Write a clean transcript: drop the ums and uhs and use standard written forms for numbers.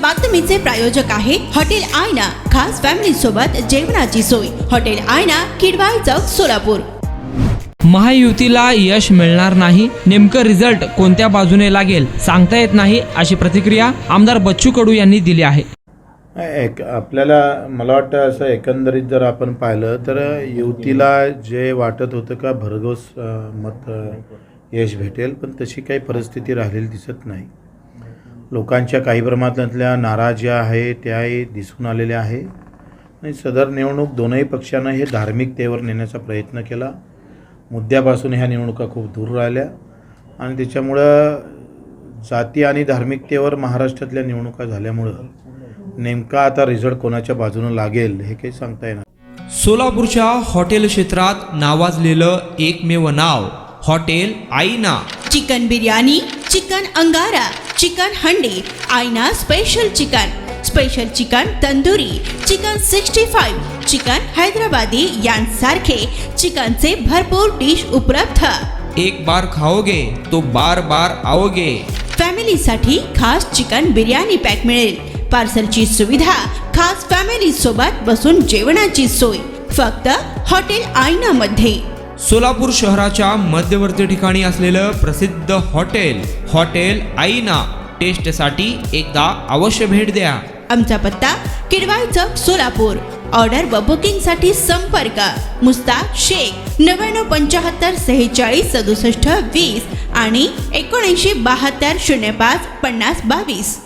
बातमीचे प्रायोजक आहे हॉटेल आयना, खास फॅमिली सोबत जेवणाची सोय। हॉटेल आयना, किडवाई चौक, सोलापूर। महायुतीला यश मिळणार नाही, नेमकं रिझल्ट कोणत्या बाजूने लागेल सांगता येत नाही, अशी प्रतिक्रिया आमदार बच्चू कडू यांनी दिली आहे। आपल्याला मला वाटतं असं एकंदरीत जर आपण पाहिलं तर युतीला जे वाटत होतं का भरघोस मत यश भेटेल, पण तशी काही परिस्थिती राहिलेली दिसत नाही। लोकांच्या काही प्रमाणातल्या नाराज्या आहे त्याही दिसून आलेल्या आहे आणि सदर निवडणूक दोनही पक्षांना हे धार्मिकतेवर नेण्याचा प्रयत्न केला। मुद्द्यापासून ह्या निवडणुका खूप दूर राहिल्या आणि त्याच्यामुळं जाती आणि धार्मिकतेवर महाराष्ट्रातल्या निवडणुका झाल्यामुळं नेमका आता रिझल्ट कोणाच्या बाजूनं लागेल हे काही सांगता येणार। सोलापूरच्या हॉटेल क्षेत्रात नावाजलेलं एकमेव नाव हॉटेल आईना। चिकन बिर्याणी, चिकन अंगारा, चिकन हंडी, आईना special chicken tandoori, chicken 65, chicken Hyderabadi यांसारखे चिकनचे भरपूर डिश उपलब्ध। एक बार खाओगे तो बार बार आओगे। फॅमिलीसाठी खास चिकन बिर्याणी पॅक मिळेल। पार्सलची सुविधा, खास फॅमिली सोबत बसून जेवणाची सोय फक्त हॉटेल आईना मध्ये। सोलापूर शहराच्या मध्यवर्ती ठिकाणी असलेलं प्रसिद्ध हॉटेल आईना टेस्टसाठी एकदा अवश्य भेट द्या। आमचा पत्ता किडवाई चौक, सोलापूर। ऑर्डर व बुकिंग साठी संपर्क मुस्ताक शेख 9975 46 67 20 आणि 7972 05 50 22।